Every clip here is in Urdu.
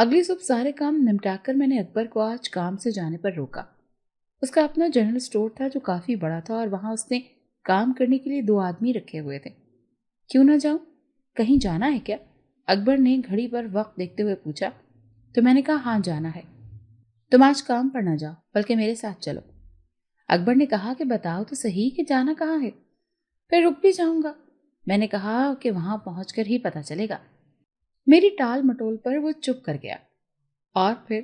اگلی صبح سارے کام نمٹا کر میں نے اکبر کو آج کام سے جانے پر روکا۔ اس کا اپنا جنرل اسٹور تھا جو کافی بڑا تھا اور وہاں اس نے کام کرنے کے لیے 2 آدمی رکھے ہوئے تھے۔ کیوں نہ جاؤں؟ کہیں جانا ہے کیا؟ اکبر نے گھڑی پر وقت دیکھتے ہوئے پوچھا۔ تو میں نے کہا ہاں جانا ہے۔ تم آج کام پر نہ جاؤ بلکہ میرے ساتھ چلو۔ اکبر نے کہا کہ بتاؤ تو صحیح کہ جانا کہاں ہے؟ پھر رک بھی جاؤں گا۔ میں نے کہا کہ وہاں پہنچ کر ہی پتہ چلے گا۔ میری ٹال مٹول پر وہ چپ کر گیا اور پھر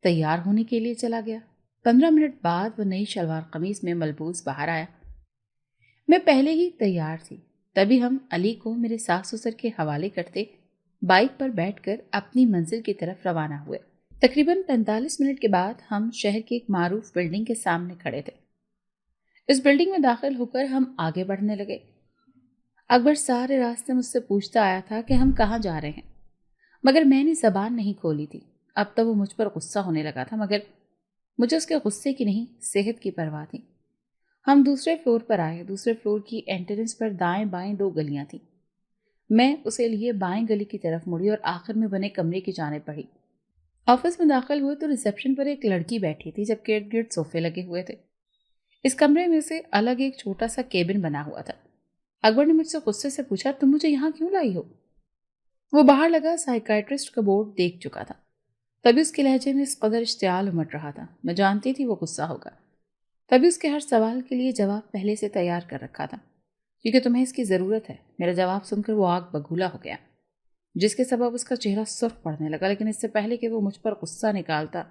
تیار ہونے کے لیے چلا گیا۔ 15 منٹ بعد وہ نئی شلوار قمیض میں ملبوس باہر آیا۔ میں پہلے ہی تیار تھی، تبھی ہم علی کو میرے ساس سسر کے حوالے کرتے بائک پر بیٹھ کر اپنی منزل کی طرف روانہ ہوئے۔ تقریباً 45 منٹ کے بعد ہم شہر کی ایک معروف بلڈنگ کے سامنے کھڑے تھے۔ اس بلڈنگ میں داخل ہو کر ہم آگے بڑھنے لگے۔ اکبر سارے راستے مجھ سے پوچھتا آیا تھا کہ ہم کہاں جا رہے ہیں، مگر میں نے زبان نہیں کھولی تھی۔ اب تو وہ مجھ پر غصہ ہونے لگا تھا، مگر مجھے اس کے غصے کی نہیں، صحت کی پرواہ تھی۔ ہم دوسرے فلور پر آئے۔ دوسرے فلور کی انٹرنس پر دائیں بائیں 2 گلیاں تھیں۔ میں اسے لیے بائیں گلی کی طرف مڑی اور آخر میں بنے کمرے کی جانب بڑھی۔ آفس میں داخل ہوئے تو ریسیپشن پر ایک لڑکی بیٹھی تھی جبکہ ارد گرد صوفے لگے ہوئے تھے۔ اس کمرے میں سے الگ ایک چھوٹا سا کیبن بنا ہوا تھا۔ اکبر نے مجھ سے غصے سے پوچھا، تم مجھے یہاں کیوں لائی ہو؟ وہ باہر لگا سائیکائٹرسٹ کا بورڈ دیکھ چکا تھا، تبھی اس کے لہجے میں اس قدر اشتعال امٹ رہا تھا۔ میں جانتی تھی وہ غصہ ہوگا، تبھی اس کے ہر سوال کے لیے جواب پہلے سے تیار کر رکھا تھا، کیونکہ تمہیں اس کی ضرورت ہے۔ میرا جواب سن کر وہ آگ بگولا ہو گیا، جس کے سبب اس کا چہرہ سرخ پڑنے لگا۔ لیکن اس سے پہلے کہ وہ مجھ پر غصہ نکالتا،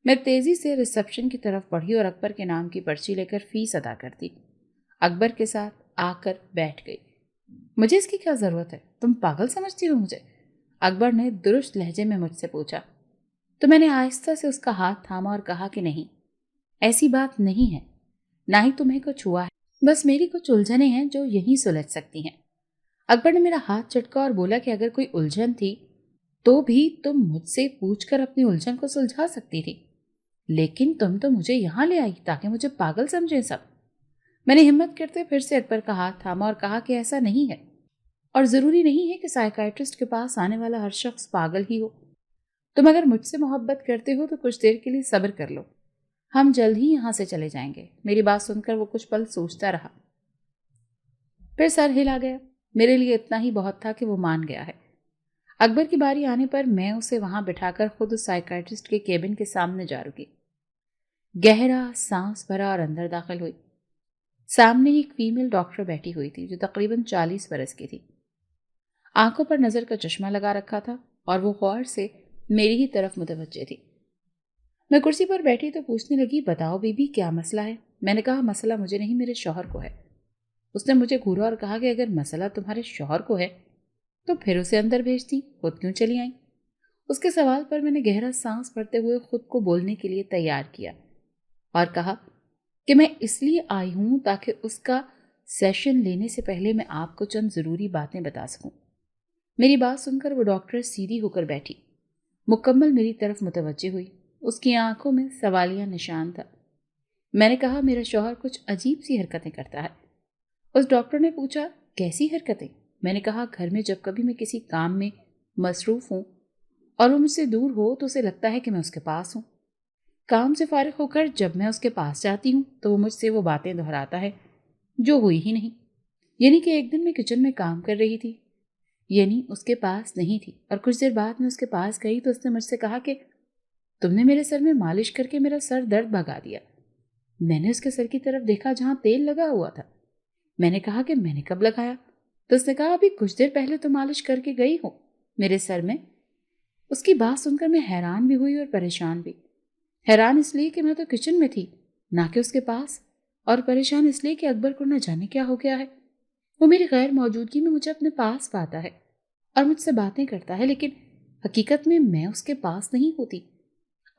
میں تیزی سے ریسیپشن کی طرف بڑھی اور اکبر کے نام کی پرچی لے کر فیس ادا کر دی۔ اکبر کے ساتھ آ کر بیٹھ گئی۔ مجھے اس کی کیا ضرورت ہے؟ تم پاگل سمجھتی ہو مجھے؟ اکبر نے درست لہجے میں مجھ سے پوچھا۔ تو میں نے آہستہ سے اس کا ہاتھ تھاما اور کہا کہ نہیں، ایسی بات نہیں ہے، نہ ہی تمہیں کچھ ہوا ہے، بس میری کچھ الجھنیں ہیں جو یہیں سلجھ سکتی ہیں۔ اکبر نے میرا ہاتھ چٹکا اور بولا کہ اگر کوئی الجھن تھی تو بھی تم مجھ سے پوچھ کر اپنی الجھن کو سلجھا سکتی تھی، لیکن تم تو مجھے یہاں لے آئی تاکہ مجھے پاگل سمجھیں سب۔ میں نے ہمت کرتے پھر سے اکبر کا ہاتھ تھاما اور کہا کہ ایسا نہیں ہے، اور ضروری نہیں ہے کہ سائیکائٹرسٹ کے پاس آنے والا ہر شخص پاگل ہی ہو۔ تم اگر مجھ سے محبت کرتے ہو تو کچھ دیر کے لیے صبر کر لو، ہم جلد ہی یہاں سے چلے جائیں گے۔ میری بات سن کر وہ کچھ پل سوچتا رہا، پھر سر ہلا گیا۔ میرے لیے اتنا ہی بہت تھا کہ وہ مان گیا ہے۔ اکبر کی باری آنے پر میں اسے وہاں بٹھا کر خود اس سائیکائٹرسٹ کے کیبن کے سامنے جا رکی۔ گہرا سانس بھرا اور اندر داخل ہوئی۔ سامنے ایک فیمیل ڈاکٹر بیٹھی ہوئی تھی جو تقریباً 40 برس کی تھی۔ آنکھوں پر نظر کا چشمہ لگا رکھا تھا اور وہ غور سے میری ہی طرف متوجہ تھی۔ میں کرسی پر بیٹھی تو پوچھنے لگی، بتاؤ بی بی کیا مسئلہ ہے؟ میں نے کہا مسئلہ مجھے نہیں، میرے شوہر کو ہے۔ اس نے مجھے گھورا اور کہا کہ اگر مسئلہ تمہارے شوہر کو ہے تو پھر اسے اندر بھیجتی، خود کیوں چلی آئیں؟ اس کے سوال پر میں نے گہرا سانس بھرتے ہوئے خود کو بولنے کے لیے تیار کیا اور کہا کہ میں اس لیے آئی ہوں تاکہ اس کا سیشن لینے سے پہلے میں آپ کو چند ضروری باتیں بتا سکوں۔ میری بات سن کر وہ ڈاکٹر سیدھی ہو کر بیٹھی، مکمل میری طرف متوجہ ہوئی۔ اس کی آنکھوں میں سوالیہ نشان تھا۔ میں نے کہا میرا شوہر کچھ عجیب سی حرکتیں کرتا ہے۔ اس ڈاکٹر نے پوچھا کیسی حرکتیں؟ میں نے کہا گھر میں جب کبھی میں کسی کام میں مصروف ہوں اور وہ مجھ سے دور ہو تو اسے لگتا ہے کہ میں اس کے پاس ہوں۔ کام سے فارغ ہو کر جب میں اس کے پاس جاتی ہوں تو وہ مجھ سے وہ باتیں دہراتا ہے جو ہوئی ہی نہیں۔ یعنی کہ ایک دن میں کچن میں کام کر رہی تھی، یعنی اس کے پاس نہیں تھی، اور کچھ دیر بعد میں اس کے پاس گئی تو اس نے مجھ سے کہا کہ تم نے میرے سر میں مالش کر کے میرا سر درد بھگا دیا۔ میں نے اس کے سر کی طرف دیکھا جہاں تیل لگا ہوا تھا۔ میں نے کہا کہ میں نے کب لگایا؟ تو اس نے کہا ابھی کچھ دیر پہلے تو مالش کر کے گئی ہو میرے سر میں۔ اس کی بات سن کر میں حیران بھی ہوئی اور پریشان بھی۔ حیران اس لیے کہ میں تو کچن میں تھی نہ کہ اس کے پاس، اور پریشان اس لیے کہ اکبر کو نہ جانے کیا ہو گیا ہے۔ وہ میری غیر موجودگی میں مجھے اپنے پاس پاتا ہے اور مجھ سے باتیں کرتا ہے، لیکن حقیقت میں اس کے پاس نہیں ہوتی۔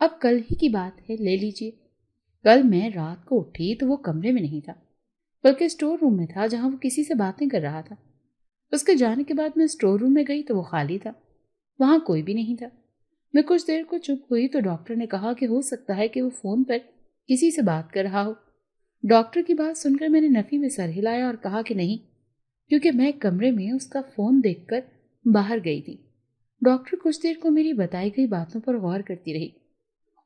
اب کل ہی کی بات ہے، لے لیجئے، کل میں رات کو اٹھی تو وہ کمرے میں نہیں تھا بلکہ اسٹور روم میں تھا جہاں وہ کسی سے باتیں کر رہا تھا۔ اس کے جانے کے بعد میں اسٹور روم میں گئی تو وہ خالی تھا، وہاں کوئی بھی نہیں تھا۔ میں کچھ دیر کو چپ ہوئی تو ڈاکٹر نے کہا کہ ہو سکتا ہے کہ وہ فون پر کسی سے بات کر رہا ہو۔ ڈاکٹر کی بات سن کر میں نے نفی میں سر ہلایا اور کہا کہ نہیں، کیونکہ میں کمرے میں اس کا فون دیکھ کر باہر گئی تھی۔ ڈاکٹر کچھ دیر کو میری بتائی گئی باتوں پر غور کرتی رہی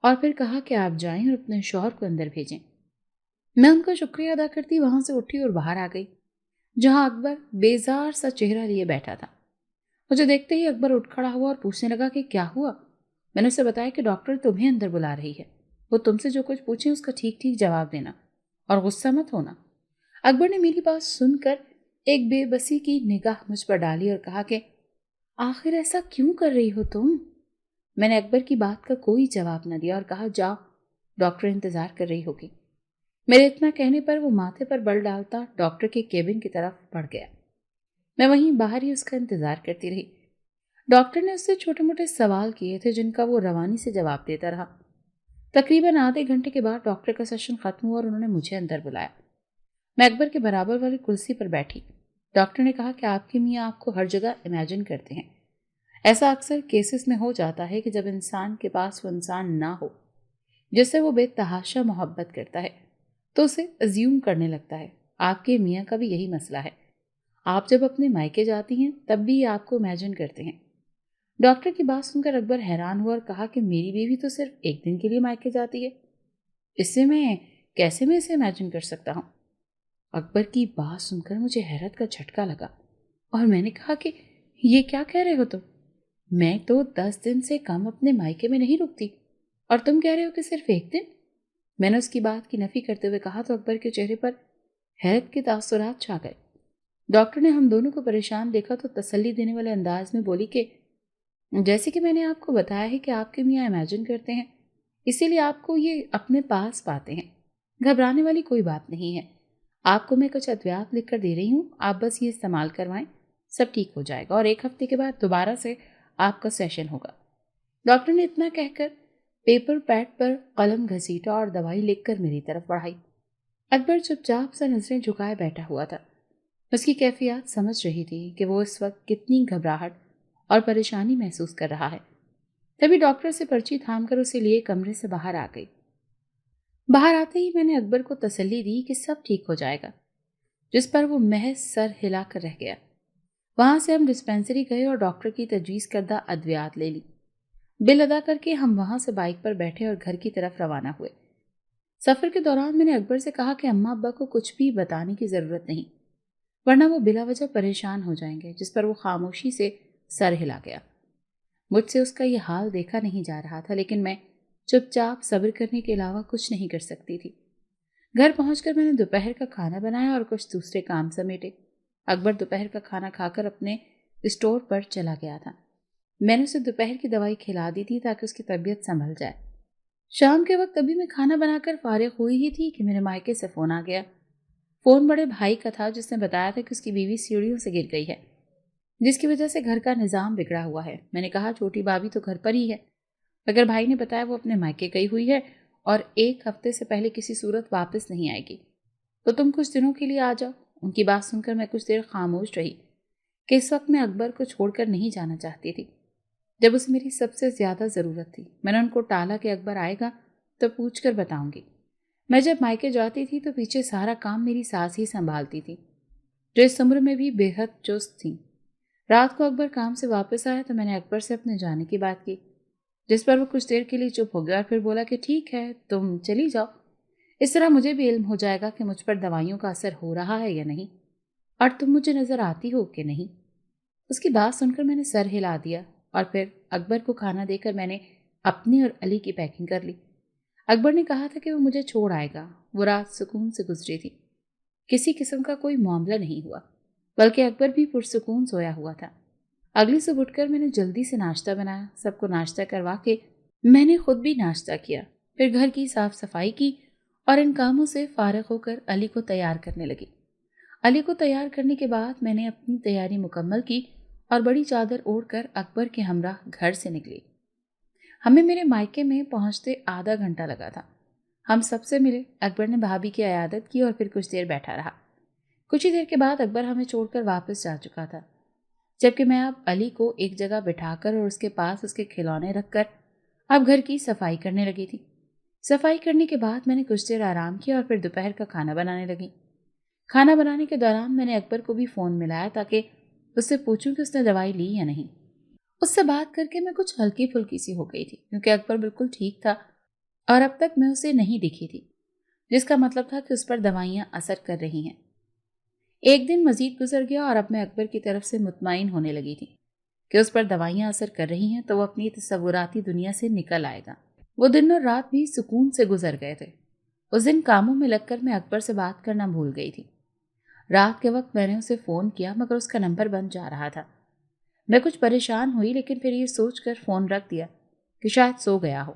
اور پھر کہا کہ آپ جائیں اور اپنے شوہر کو اندر بھیجیں۔ میں ان کا شکریہ ادا کرتی وہاں سے اٹھی اور باہر آ گئی، جہاں اکبر بیزار سا چہرہ لیے بیٹھا تھا۔ مجھے دیکھتے ہی اکبر اٹھ کھڑا ہوا اور پوچھنے لگا کہ کیا ہوا؟ میں نے اسے بتایا کہ ڈاکٹر تمہیں اندر بلا رہی ہے، وہ تم سے جو کچھ پوچھیں اس کا ٹھیک ٹھیک جواب دینا اور غصہ مت ہونا۔ اکبر نے میری بات سن کر ایک بے بسی کی نگاہ مجھ پر ڈالی اور کہا کہ آخر ایسا کیوں کر رہی ہو تم؟ میں نے اکبر کی بات کا کوئی جواب نہ دیا اور کہا جاؤ، ڈاکٹر انتظار کر رہی ہوگی۔ میرے اتنا کہنے پر وہ ماتھے پر بل ڈالتا ڈاکٹر کے کیبن کی طرف بڑھ گیا۔ میں وہیں باہر ہی اس کا انتظار کرتی رہی۔ ڈاکٹر نے اس سے چھوٹے موٹے سوال کیے تھے جن کا وہ روانی سے جواب دیتا رہا۔ تقریباً آدھے گھنٹے کے بعد ڈاکٹر کا سیشن ختم ہوا اور انہوں نے مجھے اندر بلایا۔ میں اکبر کے برابر والی کرسی پر بیٹھی۔ ڈاکٹر نے کہا کہ آپ کے میاں آپ کو ہر جگہ امیجن کرتے ہیں۔ ایسا اکثر کیسز میں ہو جاتا ہے کہ جب انسان کے پاس وہ انسان نہ ہو جس سے وہ بے تحاشا محبت کرتا ہے تو اسے ازیوم کرنے لگتا ہے۔ آپ کے میاں کا بھی یہی مسئلہ ہے۔ آپ جب اپنے مائکے جاتی ہیں تب بھی یہ آپ کو امیجن کرتے ہیں۔ ڈاکٹر کی بات سن کر اکبر حیران ہوا اور کہا کہ میری بیوی تو صرف ایک دن کے لیے مائکے جاتی ہے، اس سے میں اسے امیجن کر سکتا ہوں؟ اکبر کی بات سن کر مجھے حیرت کا جھٹکا لگا اور میں نے کہا کہ یہ کیا کہہ رہے ہو تم؟ میں تو 10 دن سے کم اپنے مائکے میں نہیں رکتی اور تم کہہ رہے ہو کہ صرف ایک دن؟ میں نے اس کی بات کی نفی کرتے ہوئے کہا تو اکبر کے چہرے پر حیرت کے تاثرات چھا گئے۔ ڈاکٹر نے ہم دونوں کو پریشان دیکھا تو تسلی دینے والے انداز میں بولی کہ جیسے کہ میں نے آپ کو بتایا ہے کہ آپ کے میاں امیجن کرتے ہیں، اسی لیے آپ کو یہ اپنے پاس پاتے ہیں۔ گھبرانے والی کوئی بات نہیں ہے۔ آپ کو میں کچھ ادویات لکھ کر دے رہی ہوں، آپ بس یہ استعمال کروائیں، سب ٹھیک ہو جائے گا اور 1 ہفتے کے بعد دوبارہ سے آپ کا سیشن ہوگا۔ ڈاکٹر نے اتنا کہہ کر پیپر پیڈ پر قلم گھسیٹا اور دوائی لکھ کر میری طرف بڑھائی۔ اکبر چپ چاپ سا نظریں جھکائے بیٹھا ہوا تھا۔ اس کی کیفیات سمجھ رہی تھی کہ وہ اس وقت کتنی گھبراہٹ اور پریشانی محسوس کر رہا ہے۔ تبھی ڈاکٹر سے پرچی تھام کر اسے لیے کمرے سے باہر آ گئی۔ باہر آتے ہی میں نے اکبر کو تسلی دی کہ سب ٹھیک ہو جائے گا، جس پر وہ محض سر ہلا کر رہ گیا۔ وہاں سے ہم ڈسپینسری گئے اور ڈاکٹر کی تجویز کردہ ادویات لے لی۔ بل ادا کر کے ہم وہاں سے بائک پر بیٹھے اور گھر کی طرف روانہ ہوئے۔ سفر کے دوران میں نے اکبر سے کہا کہ اماں ابا کو کچھ بھی بتانے کی ضرورت نہیں، ورنہ وہ بلا وجہ پریشان ہو جائیں گے، جس پر وہ خاموشی سے سر ہلا گیا۔ مجھ سے اس کا یہ حال دیکھا نہیں جا رہا تھا، لیکن میں چپ چاپ صبر کرنے کے علاوہ کچھ نہیں کر سکتی تھی۔ گھر پہنچ کر میں نے دوپہر کا کھانا بنایا اور کچھ دوسرے کام سمیٹے۔ اکبر دوپہر کا کھانا کھا کر اپنے اسٹور پر چلا گیا تھا۔ میں نے اسے دوپہر کی دوائی کھلا دی تھی تاکہ اس کی طبیعت سنبھل جائے۔ شام کے وقت ابھی میں کھانا بنا کر فارغ ہوئی ہی تھی کہ میرے مائکے سے فون آ گیا۔ فون بڑے بھائی کا تھا، جس نے بتایا تھا کہ اس کی بیوی سیڑھیوں سے گر گئی ہے، جس کی وجہ سے گھر کا نظام بگڑا ہوا ہے۔ میں نے کہا چھوٹی بھابھی تو گھر پر ہی ہے، مگر بھائی نے بتایا وہ اپنے مائکے گئی ہوئی ہے اور 1 ہفتے سے پہلے کسی صورت واپس نہیں آئے گی، تو تم کچھ دنوں کے لیے آ جاؤ۔ ان کی بات سن کر میں کچھ دیر خاموش رہی کہ اس وقت میں اکبر کو چھوڑ کر نہیں جانا چاہتی تھی، جب اسے میری سب سے زیادہ ضرورت تھی۔ میں نے ان کو ٹالا کہ اکبر آئے گا تو پوچھ کر بتاؤں گی۔ میں جب مائکے جاتی تھی تو پیچھے سارا کام میری ساس ہی سنبھالتی تھی، جو اس عمر میں بھی بے حد چست تھیں۔ رات کو اکبر کام سے واپس آیا تو میں نے اکبر سے اپنے جانے کی بات کی، جس پر وہ کچھ دیر کے لیے چپ ہو گیا اور پھر بولا کہ ٹھیک ہے تم چلی جاؤ، اس طرح مجھے بھی علم ہو جائے گا کہ مجھ پر دوائیوں کا اثر ہو رہا ہے یا نہیں، اور تم مجھے نظر آتی ہو کہ نہیں۔ اس کی بات سن کر میں نے سر ہلا دیا اور پھر اکبر کو کھانا دے کر میں نے اپنی اور علی کی پیکنگ کر لی۔ اکبر نے کہا تھا کہ وہ مجھے چھوڑ آئے گا۔ وہ رات سکون سے گزری تھی، کسی قسم کا کوئی معاملہ نہیں ہوا، بلکہ اکبر بھی پرسکون سویا ہوا تھا۔ اگلی صبح اٹھ کر میں نے جلدی سے ناشتہ بنایا، سب کو ناشتہ کروا کے میں نے خود بھی ناشتہ کیا، پھر گھر کی صاف صفائی کی اور ان کاموں سے فارغ ہو کر علی کو تیار کرنے لگی۔ علی کو تیار کرنے کے بعد میں نے اپنی تیاری مکمل کی اور بڑی چادر اوڑھ کر اکبر کے ہمراہ گھر سے نکلی۔ ہمیں میرے مائکے میں پہنچتے آدھا گھنٹہ لگا تھا۔ ہم سب سے ملے، اکبر نے بھابھی کی عیادت کی اور پھر کچھ دیر بیٹھا رہا۔ کچھ ہی دیر کے بعد اکبر ہمیں چھوڑ کر واپس جا چکا تھا، جبکہ میں اب علی کو ایک جگہ بٹھا کر اور اس کے پاس اس کے کھلونے رکھ کر اب گھر کی صفائی کرنے لگی تھی۔ صفائی کرنے کے بعد میں نے کچھ دیر آرام کیا اور پھر دوپہر کا کھانا بنانے لگی۔ کھانا بنانے کے دوران میں نے اکبر کو بھی فون ملایا تاکہ اس سے پوچھوں کہ اس نے دوائی لی یا نہیں۔ اس سے بات کر کے میں کچھ ہلکی پھلکی سی ہو گئی تھی، کیونکہ اکبر بالکل ٹھیک تھا اور اب تک میں اسے نہیں دکھی تھی، جس کا مطلب تھا کہ اس پر دوائیاں اثر کر رہی ہیں۔ ایک دن مزید گزر گیا اور اب میں اکبر کی طرف سے مطمئن ہونے لگی تھی کہ اس پر دوائیاں اثر کر رہی ہیں تو وہ اپنی تصوراتی دنیا سے نکل آئے گا۔ وہ دن اور رات بھی سکون سے گزر گئے تھے۔ اس دن کاموں میں لگ کر میں اکبر سے بات کرنا بھول گئی تھی۔ رات کے وقت میں نے اسے فون کیا مگر اس کا نمبر بند جا رہا تھا۔ میں کچھ پریشان ہوئی لیکن پھر یہ سوچ کر فون رکھ دیا کہ شاید سو گیا ہو۔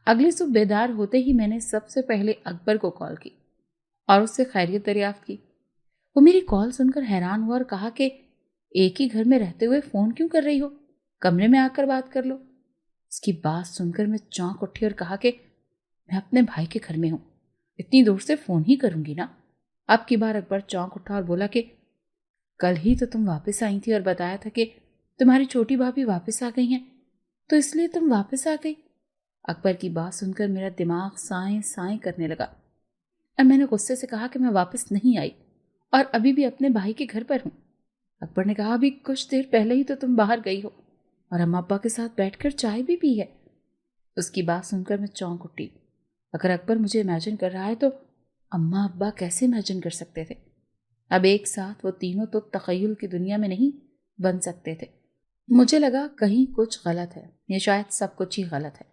اگلی صبح بیدار ہوتے ہی میں نے سب سے پہلے اکبر کو کال کی اور اس سے خیریت دریافت کی۔ وہ میری کال سن کر حیران ہوا اور کہا کہ ایک ہی گھر میں رہتے ہوئے فون کیوں کر رہی ہو؟ کمرے میں آ کر بات کر لو۔ اس کی بات سن کر میں چونک اٹھی اور کہا کہ میں اپنے بھائی کے گھر میں ہوں، اتنی دور سے فون ہی کروں گی نا۔ اب کی بار اکبر چونک اٹھا اور بولا کہ کل ہی تو تم واپس آئی تھی اور بتایا تھا کہ تمہاری چھوٹی بھابھی واپس آ گئی ہیں، تو اس لیے تم واپس آ گئی۔ اکبر کی بات سن کر میرا دماغ سائیں سائیں کرنے لگا۔ اب میں نے غصے سے کہا کہ میں واپس نہیں آئی اور ابھی بھی اپنے بھائی کے گھر پر ہوں۔ اکبر نے کہا ابھی کچھ دیر پہلے ہی تو تم باہر گئی ہو اور اماں ابا کے ساتھ بیٹھ کر چائے بھی پی ہے۔ اس کی بات سن کر میں چونک اٹھی۔ اگر اکبر مجھے امیجن کر رہا ہے تو اماں ابا کیسے امیجن کر سکتے تھے؟ اب ایک ساتھ وہ تینوں تو تخیل کی دنیا میں نہیں بن سکتے تھے۔ مجھے لگا کہیں کچھ غلط ہے، یا شاید سب کچھ ہی غلط ہے۔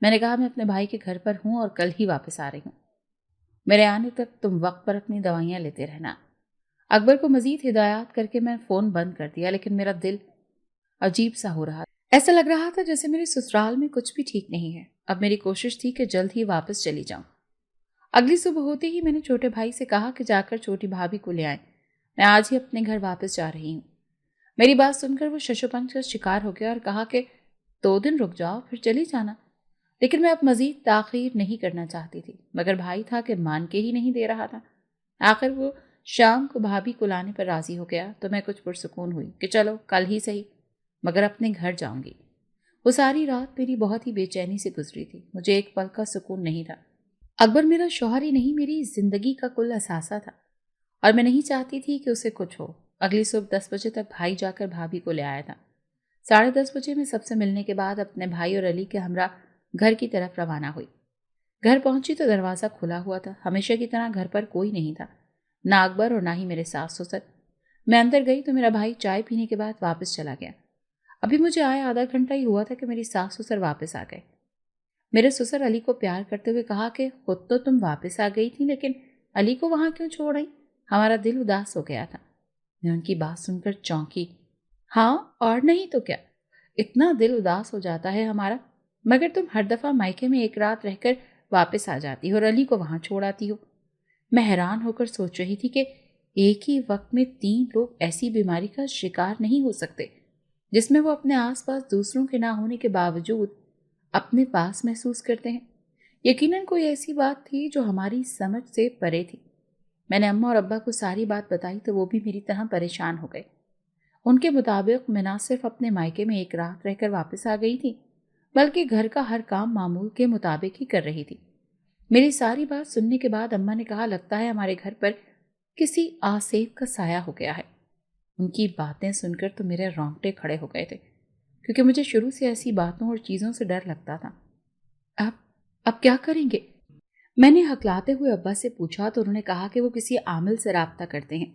میں نے کہا میں اپنے بھائی کے گھر پر ہوں اور کل ہی واپس آ رہی ہوں۔ میرے آنے تک تم وقت پر اپنی دوائیاں لیتے رہنا۔ اکبر کو مزید ہدایات کر کے میں فون بند کر دیا، لیکن میرا دل عجیب سا ہو رہا تھا۔ ایسا لگ رہا تھا جیسے میرے سسرال میں کچھ بھی ٹھیک نہیں ہے۔ اب میری کوشش تھی کہ جلد ہی واپس چلی جاؤں۔ اگلی صبح ہوتے ہی میں نے چھوٹے بھائی سے کہا کہ جا کر چھوٹی بھابھی کو لے آئیں، میں آج ہی اپنے گھر واپس جا رہی ہوں۔ میری بات سن کر وہ ششوپنج کا شکار ہو گیا اور کہا کہ 2 دن رک جاؤ پھر چلی جانا۔ لیکن میں اب مزید تاخیر نہیں کرنا چاہتی تھی، مگر بھائی تھا کہ مان کے ہی نہیں دے رہا تھا۔ آخر وہ شام کو بھابھی کو لانے پر راضی ہو گیا تو میں کچھ پرسکون ہوئی کہ چلو کل ہی صحیح، مگر اپنے گھر جاؤں گی۔ وہ ساری رات میری بہت ہی بے چینی سے گزری تھی، مجھے ایک پل کا سکون نہیں تھا۔ اکبر میرا شوہر ہی نہیں، میری زندگی کا کل اثاثہ تھا اور میں نہیں چاہتی تھی کہ اسے کچھ ہو۔ اگلی صبح 10 بجے تک بھائی جا کر بھابھی کو لے آیا تھا۔ 10:30 بجے میں سب سے ملنے کے بعد اپنے بھائی اور علی کے ہمراہ گھر کی طرف روانہ ہوئی۔ گھر پہنچی تو دروازہ کھلا ہوا تھا۔ ہمیشہ کی طرح گھر پر کوئی نہیں تھا، نہ اکبر اور نہ ہی میرے ساس سسر۔ میں اندر گئی تو میرا بھائی چائے پینے کے بعد واپس چلا گیا۔ ابھی مجھے آئے آدھا گھنٹہ ہی ہوا تھا کہ میری ساس سسر واپس آ گئے۔ میرے سسر علی کو پیار کرتے ہوئے کہا کہ خود تو تم واپس آ گئی تھی لیکن علی کو وہاں کیوں چھوڑ آئی؟ ہمارا دل اداس ہو گیا تھا۔ میں ان کی بات سن کر چونکی۔ ہاں اور نہیں تو کیا، اتنا دل اداس ہو جاتا ہے ہمارا، مگر تم ہر دفعہ مائکے میں ایک رات رہ کر واپس آ جاتی ہو اور علی کو وہاں چھوڑ آتی ہو۔ میں حیران ہو کر سوچ رہی تھی کہ ایک ہی وقت میں 3 لوگ ایسی بیماری کا شکار نہیں ہو سکتے جس میں وہ اپنے آس پاس دوسروں کے نہ ہونے کے باوجود اپنے پاس محسوس کرتے ہیں۔ یقیناً کوئی ایسی بات تھی جو ہماری سمجھ سے پرے تھی۔ میں نے اماں اور ابا کو ساری بات بتائی تو وہ بھی میری طرح پریشان ہو گئے۔ ان کے مطابق میں نہ صرف اپنے مائکے میں ایک رات رہ کر واپس آ گئی تھی بلکہ گھر کا ہر کام معمول کے مطابق ہی کر رہی تھی۔ میری ساری بات سننے کے بعد اماں نے کہا لگتا ہے ہمارے گھر پر کسی آسیب کا سایہ ہو گیا ہے۔ ان کی باتیں سن کر تو میرے رونگٹے کھڑے ہو گئے تھے، کیونکہ مجھے شروع سے ایسی باتوں اور چیزوں سے ڈر لگتا تھا۔ اب کیا کریں گے؟ میں نے ہکلاتے ہوئے ابا سے پوچھا تو انہوں نے کہا کہ وہ کسی عامل سے رابطہ کرتے ہیں۔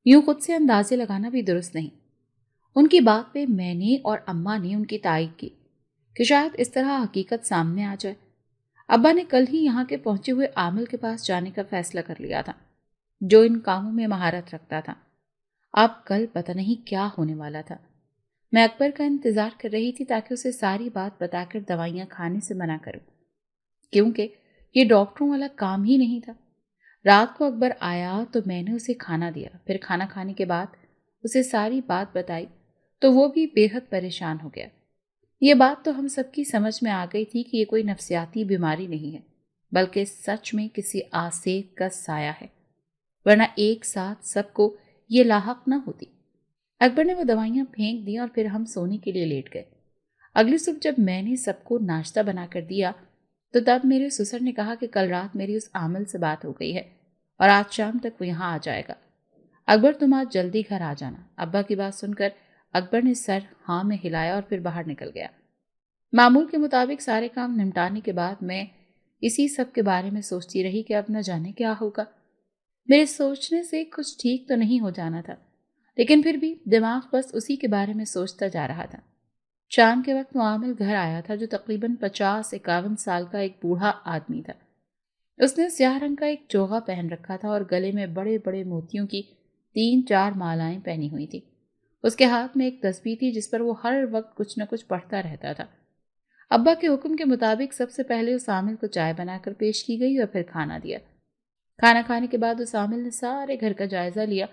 یوں خود سے اندازے لگانا بھی درست نہیں۔ ان کی بات پہ میں نے اور اماں نے ان کی تائید کی کہ شاید اس طرح حقیقت سامنے آ جائے۔ ابا نے کل ہی یہاں کے پہنچے ہوئے عامل کے پاس جانے کا فیصلہ کر لیا تھا جو ان کاموں میں مہارت رکھتا تھا۔ اب کل پتہ نہیں کیا ہونے والا تھا۔ میں اکبر کا انتظار کر رہی تھی تاکہ اسے ساری بات بتا کر دوائیاں کھانے سے منع کروں، کیونکہ یہ ڈاکٹروں والا کام ہی نہیں تھا۔ رات کو اکبر آیا تو میں نے اسے کھانا دیا، پھر کھانا کھانے کے بعد اسے ساری بات بتائی تو وہ بھی بے حد پریشان ہو گیا۔ یہ بات تو ہم سب کی سمجھ میں آ گئی تھی کہ یہ کوئی نفسیاتی بیماری نہیں ہے بلکہ سچ میں کسی آسیب کا سایہ ہے، ورنہ ایک ساتھ سب کو یہ لاحق نہ ہوتی۔ اکبر نے وہ دوائیاں پھینک دی اور پھر ہم سونے کے لیے لیٹ گئے۔ اگلی صبح جب میں نے سب کو ناشتہ بنا کر دیا تو تب میرے سسر نے کہا کہ کل رات میری اس عامل سے بات ہو گئی ہے اور آج شام تک وہ یہاں آ جائے گا۔ اکبر تم آج جلدی گھر آ جانا۔ ابا کی بات سن کر اکبر نے سر ہاں میں ہلایا اور پھر باہر نکل گیا۔ معمول کے مطابق سارے کام نمٹانے کے بعد میں اسی سب کے بارے میں سوچتی رہی کہ اب نہ جانے کیا ہوگا۔ میرے سوچنے سے کچھ ٹھیک تو نہیں ہو جانا تھا، لیکن پھر بھی دماغ بس اسی کے بارے میں سوچتا جا رہا تھا۔ شام کے وقت معامل گھر آیا تھا، جو تقریباً 50-51 سال کا ایک بوڑھا آدمی تھا۔ اس نے سیاہ رنگ کا ایک چوغا پہن رکھا تھا اور گلے میں بڑے بڑے موتیوں کی 3-4 مالائیں پہنی ہوئی تھی۔ اس کے ہاتھ میں ایک تسبیح تھی جس پر وہ ہر وقت کچھ نہ کچھ پڑھتا رہتا تھا۔ ابا کے حکم کے مطابق سب سے پہلے اس عامل کو چائے بنا کر پیش کی گئی اور پھر کھانا دیا۔ کھانا کھانے کے بعد اس عامل نے سارے گھر کا جائزہ لیا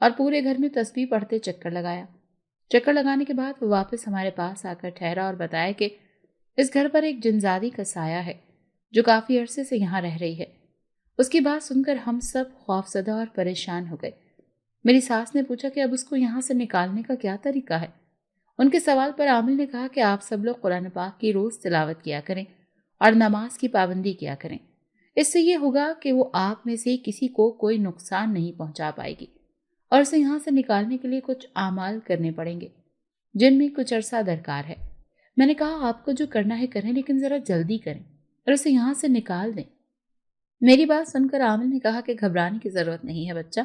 اور پورے گھر میں تسبیح پڑھتے چکر لگایا۔ چکر لگانے کے بعد وہ واپس ہمارے پاس آ کر ٹھہرا اور بتایا کہ اس گھر پر ایک جنزادی کا سایہ ہے جو کافی عرصے سے یہاں رہ رہی ہے۔ اس کی بات سن کر ہم سب خوفزدہ اور پریشان ہو گئے۔ میری ساس نے پوچھا کہ اب اس کو یہاں سے نکالنے کا کیا طریقہ ہے۔ ان کے سوال پر عامل نے کہا کہ آپ سب لوگ قرآن پاک کی روز تلاوت کیا کریں اور نماز کی پابندی کیا کریں۔ اس سے یہ ہوگا کہ وہ آپ میں سے کسی کو کوئی نقصان نہیں پہنچا پائے گی، اور اسے یہاں سے نکالنے کے لیے کچھ اعمال کرنے پڑیں گے جن میں کچھ عرصہ درکار ہے۔ میں نے کہا آپ کو جو کرنا ہے کریں، لیکن ذرا جلدی کریں اور اسے یہاں سے نکال دیں۔ میری بات سن کر عامل نے کہا کہ گھبرانے کی ضرورت نہیں ہے بچہ،